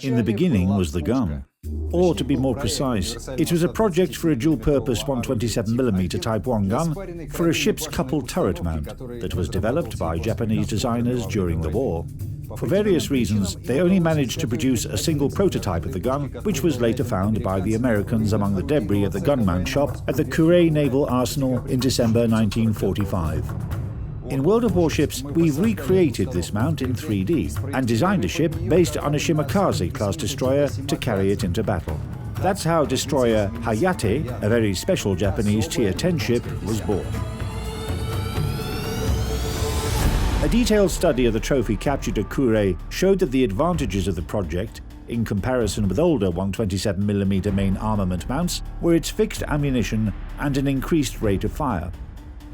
In the beginning was the gun. Or, to be more precise, it was a project for a dual-purpose 127mm Type 1 gun for a ship's coupled turret mount that was developed by Japanese designers during the war. For various reasons, they only managed to produce a single prototype of the gun, which was later found by the Americans among the debris of the gun mount shop at the Kure Naval Arsenal in December 1945. In World of Warships, we've recreated this mount in 3D and designed a ship based on a Shimakaze-class destroyer to carry it into battle. That's how destroyer Hayate, a very special Japanese Tier 10 ship, was born. A detailed study of the trophy captured at Kure showed that the advantages of the project, in comparison with older 127mm main armament mounts, were its fixed ammunition and an increased rate of fire.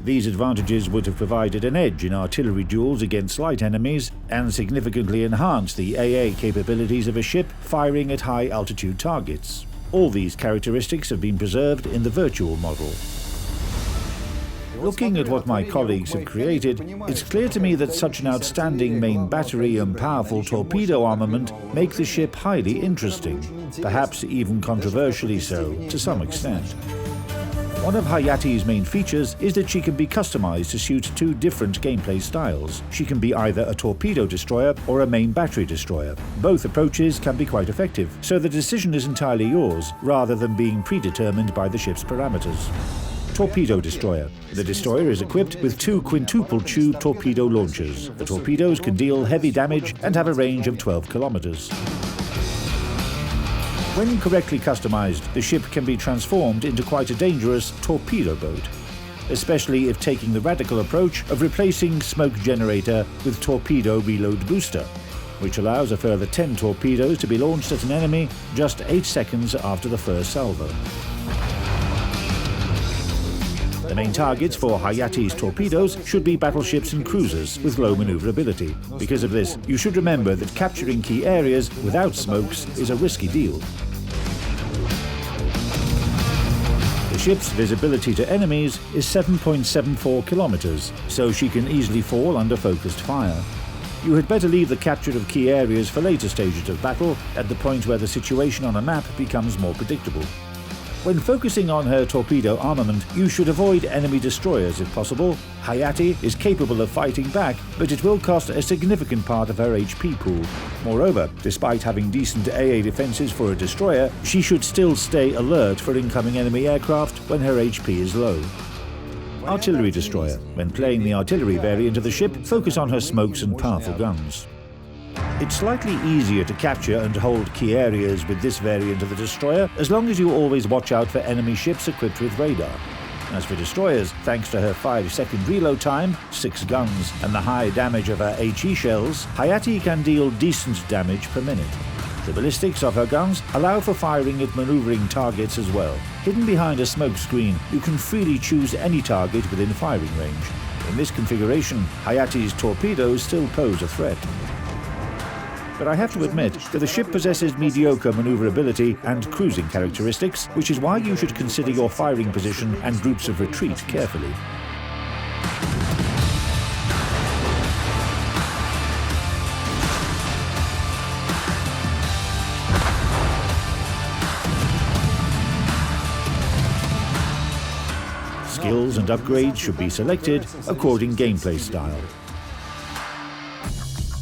These advantages would have provided an edge in artillery duels against light enemies and significantly enhanced the AA capabilities of a ship firing at high-altitude targets. All these characteristics have been preserved in the virtual model. Looking at what my colleagues have created, it's clear to me that such an outstanding main battery and powerful torpedo armament make the ship highly interesting, perhaps even controversially so, to some extent. One of Hayate's main features is that she can be customized to suit two different gameplay styles. She can be either a torpedo destroyer or a main battery destroyer. Both approaches can be quite effective, so the decision is entirely yours, rather than being predetermined by the ship's parameters. Torpedo destroyer. The destroyer is equipped with two quintuple-tube torpedo launchers. The torpedoes can deal heavy damage and have a range of 12 kilometers. When correctly customized, the ship can be transformed into quite a dangerous torpedo boat, especially if taking the radical approach of replacing smoke generator with torpedo reload booster, which allows a further 10 torpedoes to be launched at an enemy just 8 seconds after the first salvo. The main targets for Hayate's torpedoes should be battleships and cruisers with low maneuverability. Because of this, you should remember that capturing key areas without smokes is a risky deal. The ship's visibility to enemies is 7.74 kilometers, so she can easily fall under focused fire. You had better leave the capture of key areas for later stages of battle, at the point where the situation on a map becomes more predictable. When focusing on her torpedo armament, you should avoid enemy destroyers if possible. Hayate is capable of fighting back, but it will cost a significant part of her HP pool. Moreover, despite having decent AA defenses for a destroyer, she should still stay alert for incoming enemy aircraft when her HP is low. Artillery destroyer. When playing the artillery variant of the ship, focus on her smokes and powerful guns. It's slightly easier to capture and hold key areas with this variant of the destroyer, as long as you always watch out for enemy ships equipped with radar. As for destroyers, thanks to her 5-second reload time, 6 guns, and the high damage of her HE shells, Hayate can deal decent damage per minute. The ballistics of her guns allow for firing at maneuvering targets as well. Hidden behind a smoke screen, you can freely choose any target within firing range. In this configuration, Hayate's torpedoes still pose a threat. But I have to admit that the ship possesses mediocre maneuverability and cruising characteristics, which is why you should consider your firing position and groups of retreat carefully. Skills and upgrades should be selected according gameplay style.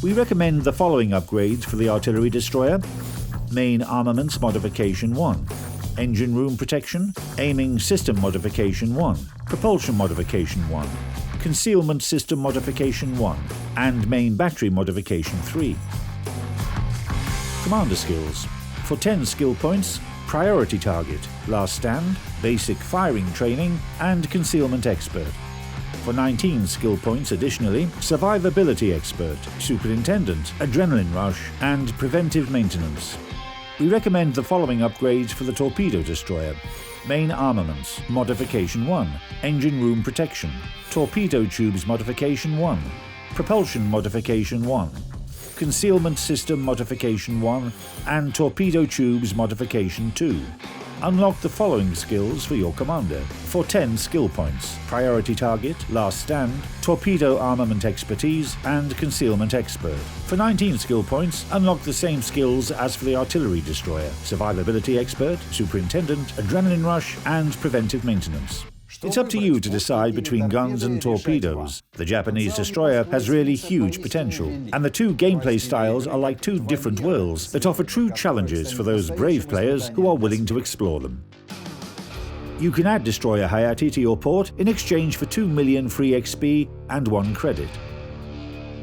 We recommend the following upgrades for the artillery destroyer: Main Armaments Modification 1, Engine Room Protection, Aiming System Modification 1, Propulsion Modification 1, Concealment System Modification 1, and Main Battery Modification 3. Commander Skills. For 10 skill points, Priority Target, Last Stand, Basic Firing Training, and Concealment Expert. For 19 skill points additionally, Survivability Expert, Superintendent, Adrenaline Rush, and Preventive Maintenance. We recommend the following upgrades for the Torpedo Destroyer: Main Armaments Modification 1, Engine Room Protection, Torpedo Tubes Modification 1, Propulsion Modification 1, Concealment System Modification 1, and Torpedo Tubes Modification 2. Unlock the following skills for your commander for 10 skill points: Priority Target, Last Stand, Torpedo Armament Expertise, and Concealment Expert. For 19 skill points, unlock the same skills as for the Artillery Destroyer: Survivability Expert, Superintendent, Adrenaline Rush, and Preventive Maintenance. It's up to you to decide between guns and torpedoes. The Japanese destroyer has really huge potential, and the two gameplay styles are like two different worlds that offer true challenges for those brave players who are willing to explore them. You can add Destroyer Hayate to your port in exchange for 2 million free XP and 1 credit.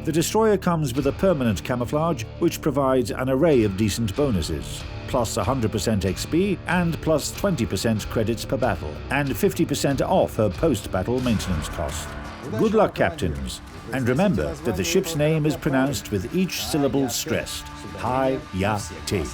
The destroyer comes with a permanent camouflage which provides an array of decent bonuses, plus 100% XP and plus 20% credits per battle, and 50% off her post-battle maintenance cost. Good luck, captains, and remember that the ship's name is pronounced with each syllable stressed: Hayate.